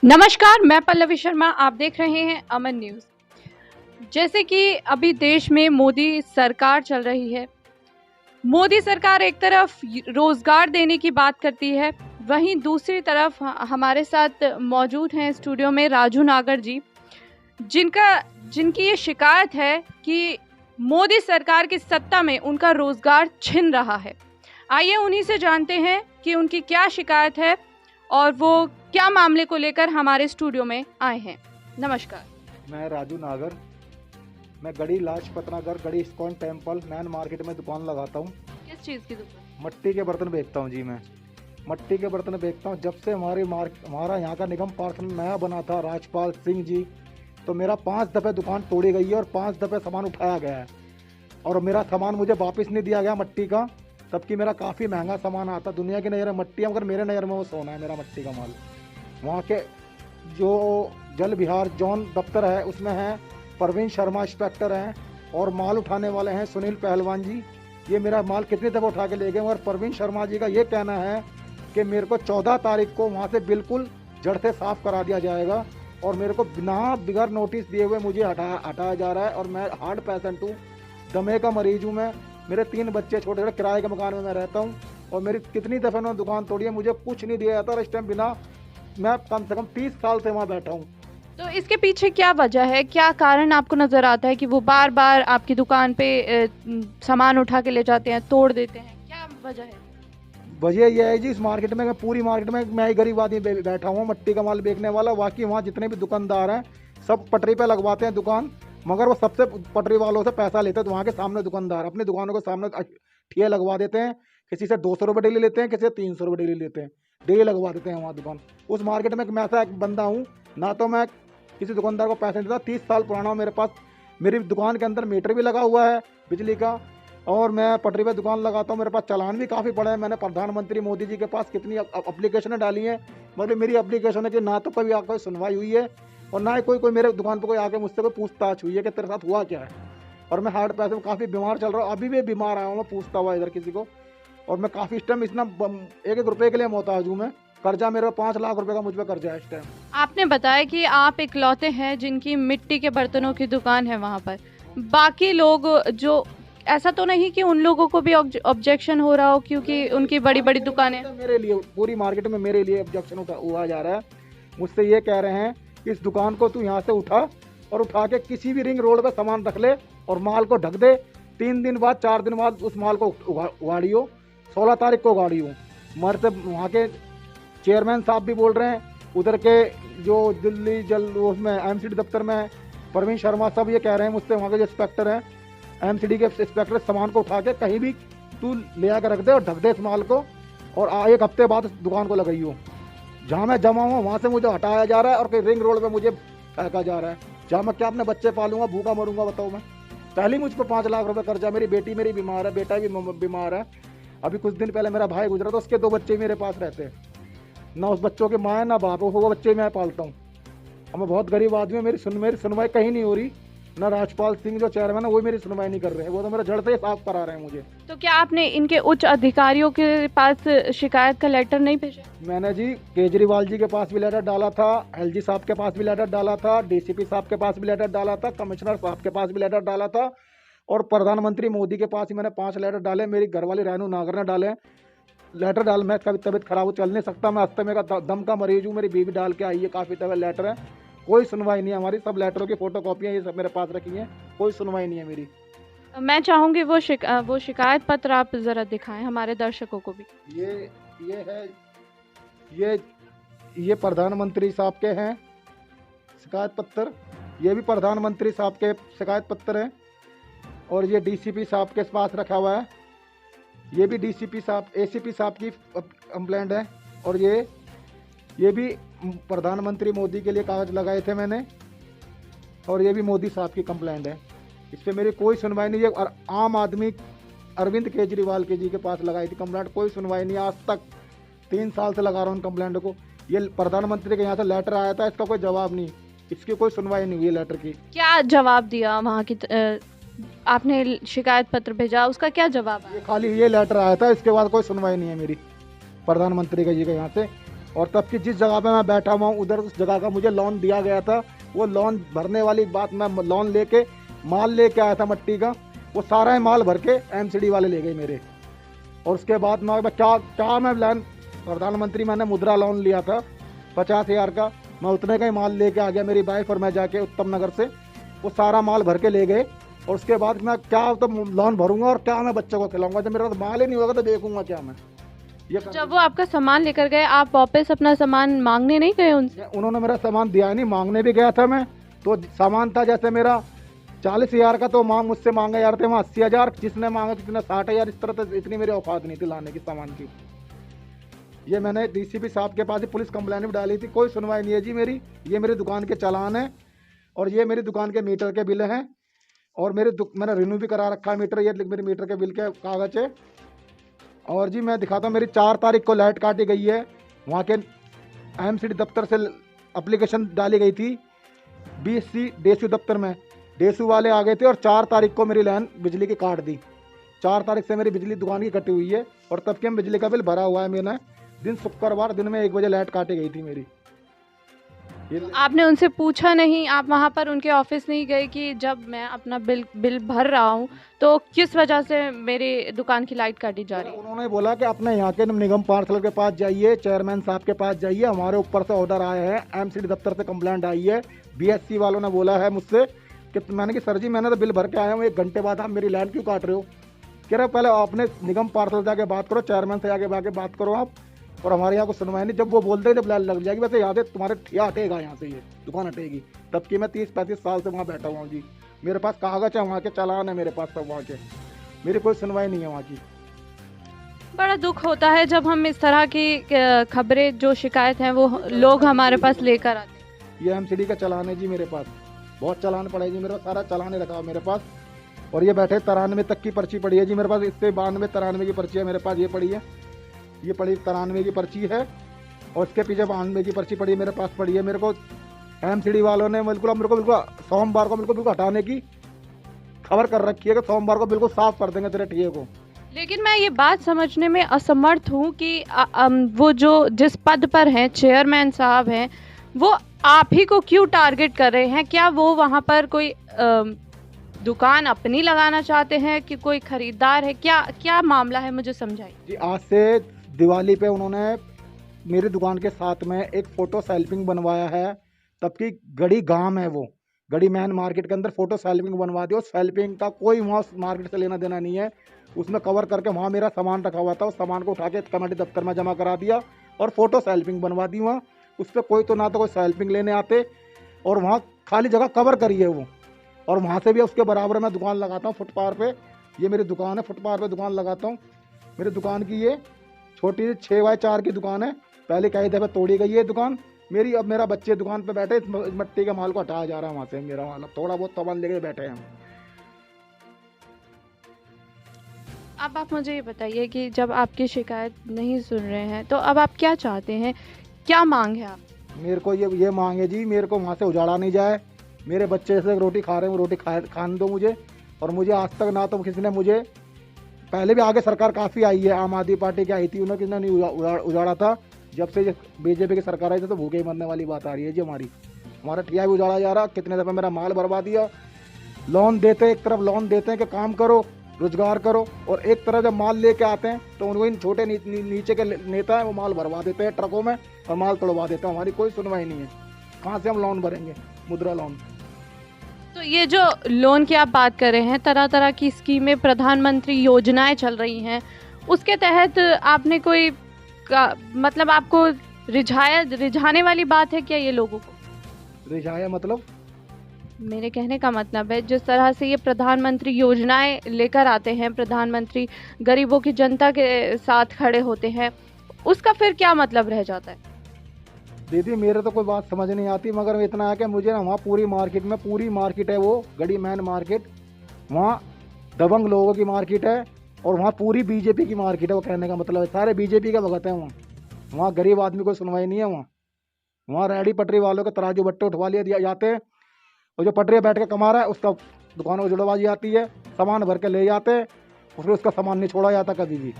नमस्कार, मैं पल्लवी शर्मा। आप देख रहे हैं अमन न्यूज़। जैसे कि अभी देश में मोदी सरकार चल रही है। मोदी सरकार एक तरफ रोज़गार देने की बात करती है, वहीं दूसरी तरफ हमारे साथ मौजूद हैं स्टूडियो में राजू नागर जी, जिनका जिनकी ये शिकायत है कि मोदी सरकार की सत्ता में उनका रोज़गार छिन रहा है। आइए उन्हीं से जानते हैं कि उनकी क्या शिकायत है और वो क्या मामले को लेकर हमारे स्टूडियो में आए हैं। नमस्कार। मैं राजू नागर। मैं गढ़ी लाजपत नगर गढ़ी इस्कॉन टेम्पल मैन मार्केट में दुकान लगाता हूँ। किस चीज़ की दुकान? मट्टी के बर्तन बेचता हूँ जी। मैं मट्टी के बर्तन बेचता हूँ। जब से हमारा यहाँ का निगम पार्षद नया बना था राजपाल सिंह जी, तो मेरा 5 दफ़े दुकान तोड़ी गई है और 5 दफ़े सामान उठाया गया है और मेरा सामान मुझे वापस नहीं दिया गया मट्टी का, तबकि मेरा काफ़ी महंगा सामान आता। दुनिया की नज़र में मट्टी है, मगर मेरे नज़र में वो सोना है मेरा मट्टी का माल। वहाँ के जो जल विहार जोन दफ्तर है उसमें है परवीन शर्मा इंस्पेक्टर हैं और माल उठाने वाले हैं सुनील पहलवान जी। ये मेरा माल कितनी दफ़ा उठा के ले गए, और परवीन शर्मा जी का ये कहना है कि मेरे को 14 तारीख को वहाँ से बिल्कुल जड़ से साफ़ करा दिया जाएगा और मेरे को बिगर नोटिस दिए हुए मुझे हटाया जा रहा है। और मैं हार्ट पेशेंट हूँ, दमे का मरीज हूँ मैं। मेरे 3 बच्चे छोटे छोटे किराए के मकान में मैं रहता हूँ और मेरी कितनी दफ़े उन्होंने दुकान तोड़ी है, मुझे कुछ नहीं दिया जाता। और इस टाइम बिना मैं कम से कम 30 साल से वहाँ बैठा हूँ। तो इसके पीछे क्या वजह है, क्या कारण आपको नज़र आता है कि वो बार बार आपकी दुकान पे सामान उठा के ले जाते हैं, तोड़ देते हैं? क्या वजह है? वजह यह है जी, इस मार्केट में पूरी मार्केट में मैं ही गरीब आदमी बैठा हूँ मट्टी का माल बेचने वाला। बाकी वहाँ जितने भी दुकानदार हैं सब पटरी पे लगवाते हैं दुकान, मगर वो सबसे पटरी वालों से पैसा लेते हैं। तो वहाँ के सामने दुकानदार अपनी दुकानों के सामने ठिया लगवा देते हैं। किसी से 200 रुपये डेली लेते हैं, किसी से 300 रुपये डेली लेते हैं, डेली लगवा देते हैं वहाँ दुकान। उस मार्केट में मैं ऐसा एक बंदा हूँ, ना तो मैं किसी दुकानदार को पैसे नहीं देता। 30 साल पुराना हूँ, मेरे पास मेरी दुकान के अंदर मीटर भी लगा हुआ है बिजली का, और मैं पटरी पे दुकान लगाता हूँ। मेरे पास चालान भी काफ़ी पड़े हैं। मैंने प्रधानमंत्री मोदी जी के पास कितनी अप्लीकेशनें डाली हैं, मगर मेरी अप्लीकेशन है कि ना तो कभी आकर सुनवाई हुई है और ना ही कोई मेरे दुकान पर कोई आके मुझसे कोई पूछताछ हुई है कि तेरे साथ हुआ क्या है। और मैं हार्ट पैसे में काफ़ी बीमार चल रहा हूँ, अभी भी बीमार आया हूँ मैं पूछता हुआ इधर किसी को। और मैं काफ़ी इस टाइम इतना 1-1 रुपये के लिए मोहताज हूँ मैं। कर्जा मेरा 5 लाख रुपए का मुझ पर कर्जा है इस टाइम। आपने बताया कि आप इकलौते हैं जिनकी मिट्टी के बर्तनों की दुकान है वहाँ पर। बाकी लोग जो, ऐसा तो नहीं कि उन लोगों को भी ऑब्जेक्शन हो रहा हो क्योंकि उनकी बड़ी बड़ी दुकानें? मेरे लिए पूरी मार्केट में मेरे लिए ऑब्जेक्शन हुआ जा रहा है। मुझसे ये कह रहे हैं कि इस दुकान को तू यहाँ से उठा और उठा के किसी भी रिंग रोड पे सामान रख ले और माल को ढक दे। 3 दिन बाद 4 दिन बाद उस माल को उगाड़ियो। 16 तारीख को उगाड़ियो। मरते वहाँ के चेयरमैन साहब भी बोल रहे हैं, उधर के जो दिल्ली जल उसमें एमसीडी दफ्तर में परवीन शर्मा साहब ये कह रहे हैं मुझसे, वहाँ के जो इंस्पेक्टर हैं एमसीडी के इंस्पेक्टर, सामान को उठा के कहीं भी तू ले आकर रख दे और ढक दे इस माल को, और 1 हफ्ते बाद इस दुकान को लगाइयो। जहाँ मैं जमा हुआ वहाँ से मुझे हटाया जा रहा है और कहीं रिंग रोड पे मुझे फेंका जा रहा है। जहाँ मैं क्या अपने बच्चे पालूंगा, भूखा मरूंगा बताओ मैं? पहले मुझ पर 5 लाख रुपए कर्जा, मेरी बेटी मेरी बीमार है, बेटा भी बीमार है। अभी कुछ दिन पहले मेरा भाई गुजरा, तो उसके 2 बच्चे मेरे पास रहते हैं। ना उस बच्चों की माँ है ना बाप, वो बच्चे मैं पालता हूँ। मैं बहुत गरीब आदमी हूँ, मेरी सुनवाई कहीं नहीं हो रही। ना राजपाल सिंह जो चेयरमैन है वो मेरी सुनवाई नहीं कर रहे हैं, वो तो मेरा जड़ से ही साफ करा रहे हैं मुझे। तो क्या आपने इनके उच्च अधिकारियों के पास शिकायत का लेटर नहीं भेजा? मैंने जी केजरीवाल जी के पास भी लेटर डाला था, एलजी साहब के पास भी लेटर डाला था, डीसीपी साहब के पास भी लेटर डाला था, कमिश्नर साहब के पास भी लेटर डाला था, और प्रधानमंत्री मोदी के पास ही मैंने 5 लेटर डाले। मेरी घरवाली रानू नागर ने डाले लेटर डाल। मैं कभी तबीयत खराब हो, चल नहीं सकता, मैं अस्थमा का दम का मरीज हूँ, मेरी बीवी डाल के आई है काफ़ी तबीयत लेटर है। कोई सुनवाई नहीं है हमारी। सब लेटरों की फोटो कॉपियाँ ये सब मेरे पास रखी हैं, कोई सुनवाई नहीं है मेरी। मैं चाहूंगी वो शिकायत पत्र आप जरा दिखाएं हमारे दर्शकों को भी। ये है, ये प्रधानमंत्री साहब के हैं शिकायत पत्र। ये भी प्रधानमंत्री साहब के शिकायत पत्र हैं, और ये डीसीपी साहब के पास रखा हुआ है। ये भी डीसीपी साहब एसीपी साहब की कंप्लेंट है, और ये भी प्रधानमंत्री मोदी के लिए कागज लगाए थे मैंने, और ये भी मोदी साहब की कंप्लेंट है। इस पर मेरी कोई सुनवाई नहीं है। और आम आदमी अरविंद केजरीवाल के जी के पास लगाई थी कंप्लेंट, कोई सुनवाई नहीं आज तक। 3 साल से लगा रहा हूँ उन कंप्लेंट को। ये प्रधानमंत्री के यहाँ से लेटर आया था, इसका कोई जवाब नहीं, इसकी कोई सुनवाई नहीं हुई लेटर की। क्या जवाब दिया वहाँ की आपने शिकायत पत्र भेजा, उसका क्या जवाब आया? ये खाली ये लेटर आया था, इसके बाद कोई सुनवाई नहीं है मेरी प्रधानमंत्री के जी के यहाँ से। और तब की जिस जगह पे मैं बैठा हुआ हूँ उधर उस जगह का मुझे लोन दिया गया था, वो लोन भरने वाली बात, मैं लोन लेके माल लेके आया था मट्टी का, वो सारा ही माल भर के एमसीडी वाले ले गए मेरे। और उसके बाद मैं क्या मैं लैंड प्रधानमंत्री मैंने मुद्रा लोन लिया था 50,000 का, मैं उतने का ही माल लेके आ गया, मेरी वाइफ और मैं जाके उत्तम नगर से वो सारा माल भर के ले गए। और उसके बाद मैं क्या तो लोन भरूंगा और क्या मैं बच्चों को खिलाऊंगा, जब मेरे पास माल ही नहीं होगा तो देखूंगा क्या मैं। ये जब वो आपका सामान लेकर गए, आप वापस अपना सामान मांगने नहीं गए उनसे? उन्होंने मेरा सामान दिया नहीं, मांगने भी गया था मैं, तो सामान था जैसे मेरा 40,000 का, तो मुझसे मांगा जा रहे थे वहाँ 80,000, जिसने मांगा किसने 60,000, इस तरह से इतनी मेरी औकात नहीं थी लाने की सामान की। ये मैंने डीसीपी साहब के पास ही पुलिस कंप्लेंट भी डाली थी, कोई सुनवाई नहीं है जी मेरी। ये मेरी दुकान के चालान है और ये मेरी दुकान के मीटर के बिल हैं, और मैंने रिन्यू भी करा रखा है मीटर, ये मेरे मीटर के बिल के कागज है। और जी मैं दिखाता हूँ, मेरी 4 तारीख को लाइट काटी गई है, वहाँ के एमसीडी दफ्तर से एप्लीकेशन डाली गई थी, बीएससी डेसू दफ्तर में, डेसू वाले आ गए थे और 4 तारीख को मेरी लाइन बिजली की काट दी। 4 तारीख से मेरी बिजली दुकान की कटी हुई है और तब के बिजली का बिल भरा हुआ है मैंने। दिन शुक्रवार दिन में 1 बजे लाइट काटी गई थी मेरी। आपने उनसे पूछा नहीं, आप वहाँ पर उनके ऑफिस नहीं गए कि जब मैं अपना बिल भर रहा हूँ तो किस वजह से मेरी दुकान की लाइट काटी जा रही है? उन्होंने बोला कि अपने यहाँ के निगम पार्षद के पास जाइए, चेयरमैन साहब के पास जाइए, हमारे ऊपर से ऑर्डर आए हैं, एमसीडी दफ्तर से कंप्लेंट आई है, बीएससी वालों ने बोला है मुझसे कि मैंने कि सर जी मैंने तो बिल भर के आया हूँ, 1 घंटे बाद आप मेरी लाइन क्यों काट रहे हो? कह रहे पहले आपने निगम पार्षद जाके बात करो, चेयरमैन से जाके बात करो आप, और हमारे यहाँ को सुनवाई नहीं। जब वो बोलते हैं जब लाइन लग जाएगी, वैसे याद है तुम्हारे ठिया हटेगा, यहाँ से ये दुकान हटेगी। तब की मैं 30-35 साल से वहाँ बैठा हुआ हूँ जी, मेरे पास कागज है, वहाँ के चालान है मेरे पास सब, वहाँ के मेरी कोई सुनवाई नहीं है वहाँ की। बड़ा दुख होता है जब हम इस तरह की खबरें, जो शिकायत हैं वो लोग हमारे पास लेकर आते हैं। ये एमसीडी का चालान है जी मेरे पास, बहुत चालान पड़ा है जी मेरे पास, सारा चालान रखा है मेरे पास। और ये बैठे 93 तक की पर्ची पड़ी है जी मेरे पास, इससे 92-93 की पर्ची है मेरे पास, ये पड़ी है, ये पड़ी 93 की पर्ची है, और इसके पीछे 92 की पर्ची पड़ी है मेरे पास पड़ी है। मेरे को एमसीडी वालों ने बिल्कुल सोमवार को बिल्कुल हटाने की खबर कर रखी है कि सोमवार को बिल्कुल साफ कर देंगे तेरे ठिये को। लेकिन मैं ये बात समझने में असमर्थ हूँ कि वो जो जिस पद पर हैं, चेयरमैन साहब हैं, वो आप ही को क्यों टारगेट कर रहे हैं? क्या वो वहाँ पर कोई दुकान अपनी लगाना चाहते हैं कि कोई खरीदार है? क्या मामला है, मुझे समझाइए जी। आज से दिवाली पे उन्होंने मेरी दुकान के साथ में एक फ़ोटो सेल्फिंग बनवाया है, तब की गड़ी गांव है, वो गड़ी मैन मार्केट के अंदर फ़ोटो सेल्फिंग बनवा दी। उस सेल्फिंग का कोई वहाँ मार्केट से लेना देना नहीं है, उसमें कवर करके वहाँ मेरा सामान रखा हुआ था, उस सामान को उठा के कमेटी दफ्तर में जमा करा दिया और फ़ोटो सेल्फिंग बनवा दी वहाँ। उस पर कोई तो ना तो कोई सेल्फिंग लेने आते, और वहाँ खाली जगह कवर करी है वो, और वहाँ से भी उसके बराबर मैं दुकान लगाता हूँ फुटपाथ पे। ये मेरी दुकान है, फुटपाथ पे दुकान लगाता हूँ। मेरी दुकान की ये छोटी 6x4 की दुकान है, पहले कई दफ़े तोड़ी गई है दुकान मेरी। अब मेरा बच्चे दुकान पे बैठे, इस मट्टी के माल को हटाया जा रहा है वहाँ से, मेरा माल थोड़ा बहुत सामान लेके बैठे हैं हम। अब आप मुझे ये बताइए कि जब आपकी शिकायत नहीं सुन रहे हैं तो अब आप क्या चाहते हैं, क्या मांग है आप? मेरे को ये मांग है जी, मेरे को वहाँ से उजाड़ा नहीं जाए, मेरे बच्चे से रोटी खा रहे हैं, वो रोटी खाने दो मुझे। और मुझे आज तक ना तो किसी ने मुझे, पहले भी आगे सरकार काफ़ी आई है, आम आदमी पार्टी की आई थी, उन्होंने किसी ने नहीं उजाड़ा था। जब से बीजेपी की सरकार आई थी तो भूखे ही मरने वाली बात आ रही है जी हमारी। हमारा ठिया भी उजाड़ा जा रहा, कितने दफ़े मेरा माल बर्बाद दिया। लोन देते, एक तरफ लोन देते हैं कि काम करो, रोजगार करो, और एक तरफ जब माल लेके आते हैं तो उनको इन छोटे नीचे के नेता हैं, वो माल भरवा देते हैं ट्रकों में और माल तोड़वा देते हैं। हमारी कोई सुनवाई नहीं है, कहाँ से हम लोन भरेंगे, मुद्रा लोन। तो ये जो लोन की आप बात कर रहे हैं, तरह तरह की स्कीमें, प्रधानमंत्री योजनाएं चल रही हैं, उसके तहत आपने कोई मतलब आपको रिझाने वाली बात है क्या ये लोगों को? रिझाया मतलब? मेरे कहने का मतलब है, जिस तरह से ये प्रधानमंत्री योजनाएं लेकर आते हैं, प्रधानमंत्री गरीबों की जनता के साथ खड़े होते हैं, उसका फिर क्या मतलब रह जाता है? दीदी मेरे तो कोई बात समझ नहीं आती, मगर इतना है कि मुझे ना वहाँ पूरी मार्केट है, वो गड़ी मैन मार्केट, वहाँ दबंग लोगों की मार्केट है, और वहाँ पूरी बीजेपी की मार्केट है। वो कहने का मतलब है सारे बीजेपी के भगत हैं वहाँ गरीब आदमी को सुनवाई नहीं है। वहाँ रेहड़ी पटरी वालों के तराजू बट्टे उठवा लिए जाते हैं, और जो पटरी बैठ के कमा रहा है उसका दुकानों को जुड़वाजी आती है, सामान भर के ले जाते हैं, उसमें उसका सामान नहीं छोड़ा जाता कभी भी,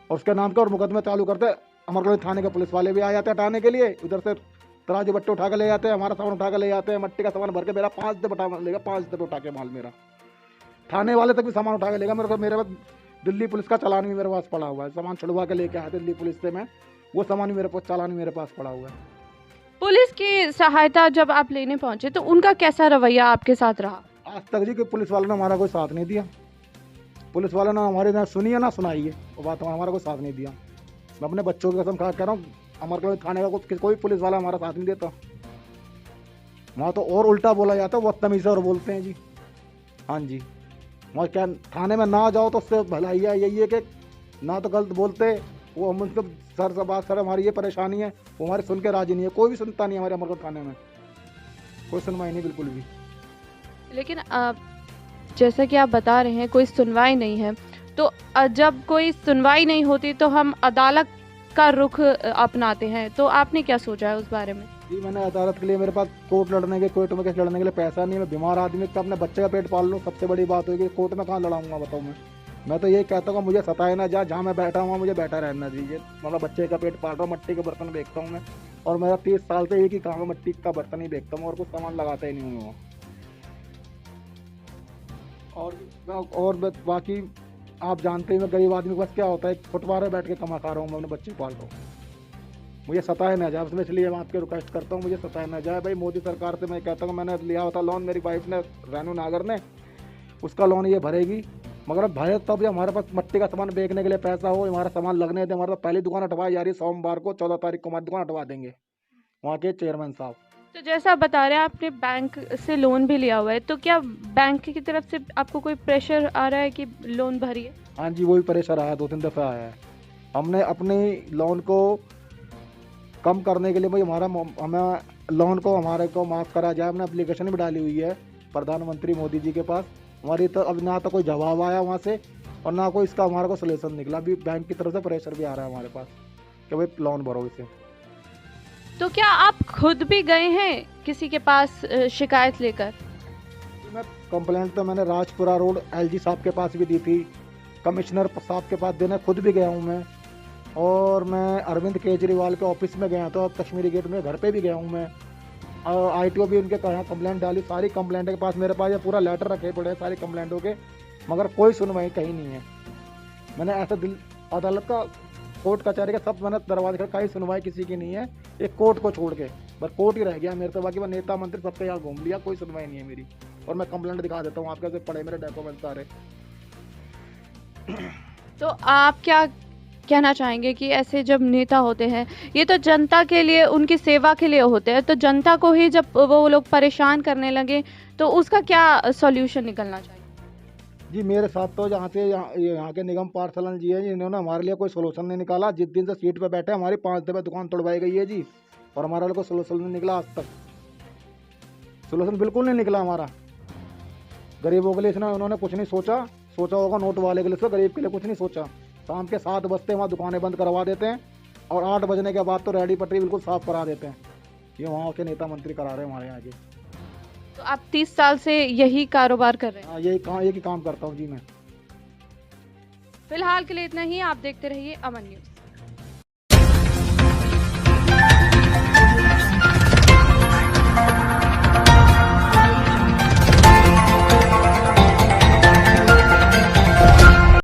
और उसके नाम पर और मुकदमे चालू करते हमारे कॉलोनी थाने के पुलिस वाले भी आ जाते हैं हटाने के लिए, उधर से तराजू बट्टे उठा के ले जाते हैं, हमारा सामान उठा के ले जाते हैं, मट्टी का सामान भर के मेरा 5 दे बटा लेगा, 5 दे उठा के माल मेरा थाने वाले तक भी सामान उठा के लेगा। मेरे पास दिल्ली पुलिस का चालान भी मेरे पास पड़ा हुआ है, सामान छुड़वा के लेके आया दिल्ली पुलिस से मैं, वो सामान भी मेरे पास चालान भी मेरे पास पड़ा हुआ है। पुलिस की सहायता जब आप लेने पहुंचे तो उनका कैसा रवैया आपके साथ रहा? आज तक जी कि पुलिस वालों ने हमारा कोई साथ नहीं दिया, पुलिस वालों ने हमारी ना सुनी है ना सुनाई है, वो बात हमारा कोई साथ नहीं दिया। मैं अपने बच्चों की कसम खा कह रहा हूँ, हमारे को थाने का कोई पुलिस वाला हमारा साथ नहीं देता। वहाँ तो और उल्टा बोला जाता है, वो बदतमीज़ी से और बोलते हैं जी। हाँ जी, वहाँ क्या थाने में ना जाओ तो उससे भलाई है यही है कि ना तो गलत बोलते, वो हम उनसे सर से बात सर हमारी ये परेशानी है, वो हमारी सुन के राजी नहीं है, कोई भी सुनता नहीं है हमारे अमरगढ़ थाने में, कोई सुनवाई नहीं बिल्कुल भी। लेकिन जैसा कि आप बता रहे हैं कोई सुनवाई नहीं है, तो जब कोई सुनवाई नहीं होती तो हम अदालत का रुख अपनाते हैं, तो आपने क्या सोचा है उस बारे में? जी मैंने अदालत के लिए, मेरे पास कोर्ट में केस लड़ने के लिए पैसा नहीं है, मैं बीमार आदमी का अपने बच्चे का पेट पाल लूँ, सबसे बड़ी बात होगी, कोर्ट में कहाँ लड़ाऊंगा बताओ मैं तो यही कहता हूँ मुझे सताए ना जहाँ मैं बैठा हूँ मुझे बैठा रहना दीजिए, मतलब बच्चे का पेट पाल रहा हूँ, मट्टी के बर्तन बेचता हूँ मैं, और मेरा 30 साल से एक ही काम है, मट्टी का बर्तन ही बेचता हूँ और कुछ सामान लगाता ही नहीं हूँ। और बाकी आप जानते हैं मैं गरीब आदमी के पास क्या होता है, फुटपाथ पे बैठ के कमा खा रहा हूँ, मैं अपने बच्चे पाल रहा हूँ, मुझे सताए ना जाए, इसलिए मैं आपके रिक्वेस्ट करता हूँ मुझे सताए ना जाए। भाई मोदी सरकार से मैं कहता हूँ, मैंने लिया होता लोन, मेरी वाइफ ने, रेनू नागर ने, उसका लोन ये भरेगी, मगर भरे तब जब हमारे पास मट्टी का सामान बेचने के लिए पैसा हो, हमारा सामान लगने दे। हमारे पास पहली दुकान हटवाई जा रही है सोमवार को, 14 तारीख को हमारी दुकान हटवा देंगे वहाँ के चेयरमैन साहब। तो जैसा आप बता रहे हैं आपने बैंक से लोन भी लिया हुआ है, तो क्या बैंक की तरफ से आपको कोई प्रेशर आ रहा है कि लोन भरिए? हाँ जी, वही प्रेशर आया, 2-3 दफ़ा आया है। हमने अपने लोन को कम करने के लिए भाई हमें लोन को हमारे को माफ़ करा जाए, हमने एप्लीकेशन भी डाली हुई है प्रधानमंत्री मोदी जी के पास, हमारी तो अब ना तो कोई जवाब आया वहाँ से और ना कोई इसका हमारे को सोल्यूशन निकला। अभी बैंक की तरफ से प्रेशर भी आ रहा है हमारे पास कि भाई लोन भरो इसे। तो क्या आप खुद भी गए हैं किसी के पास शिकायत लेकर? मैं कंप्लेंट तो मैंने राजपुरा रोड LG साहब के पास भी दी थी, कमिश्नर साहब के पास देने खुद भी गया हूँ मैं, और मैं अरविंद केजरीवाल के ऑफिस में गया, तो कश्मीरी गेट में घर पे भी गया हूँ मैं, और ITO भी उनके कहा कंप्लेंट डाली, सारी कंप्लेंट के पास मेरे पास ये पूरा लेटर रखे पड़े हैं सारी कंप्लेंटों के, मगर कोई सुनवाई कहीं नहीं है। मैंने ऐसा अदालत का, कोर्ट कचहरी का सब मैंने दरवाजे का, कहीं सुनवाई किसी की नहीं है, एक कोर्ट को छोड़ के, बस कोर्ट ही रह गया मेरे तो, बाकी मैं नेता मंत्री सबके यहाँ घूम लिया, कोई सुनवाई नहीं है मेरी। और मैं कंप्लेंट दिखा देता हूँ आपके, पड़े मेरे डॉक्यूमेंट सारे। तो आप क्या कहना चाहेंगे कि ऐसे जब नेता होते हैं, ये तो जनता के लिए, उनकी सेवा के लिए होते हैं, तो जनता को ही जब वो लोग परेशान करने लगे तो उसका क्या सॉल्यूशन निकलना चाहिए? जी मेरे साथ तो यहाँ के निगम पार्षद जी हैं, इन्होंने हमारे लिए कोई सोल्यूशन नहीं निकाला। जिस दिन से सीट पे बैठे हमारी 5 दफे दुकान तोड़वाई गई है जी, और हमारा कोई सोल्यूशन नहीं निकला आज तक, सोल्यूशन बिल्कुल नहीं निकला हमारा। गरीबों के लिए इसने उन्होंने कुछ नहीं सोचा होगा, नोट वाले के लिए, तो गरीब के लिए कुछ नहीं सोचा। शाम के 7 बजते वहाँ दुकानें बंद करवा देते हैं, और 8 बजने के बाद तो रेडी पटरी बिल्कुल साफ करा देते हैं। ये वहाँ के नेता मंत्री करा रहे हैं हमारे यहाँ के। तो आप 30 साल से यही कारोबार कर रहे हैं? हाँ, यही काम करता हूँ जी मैं। फिलहाल के लिए इतना ही। आप देखते रहिए अमन न्यूज़।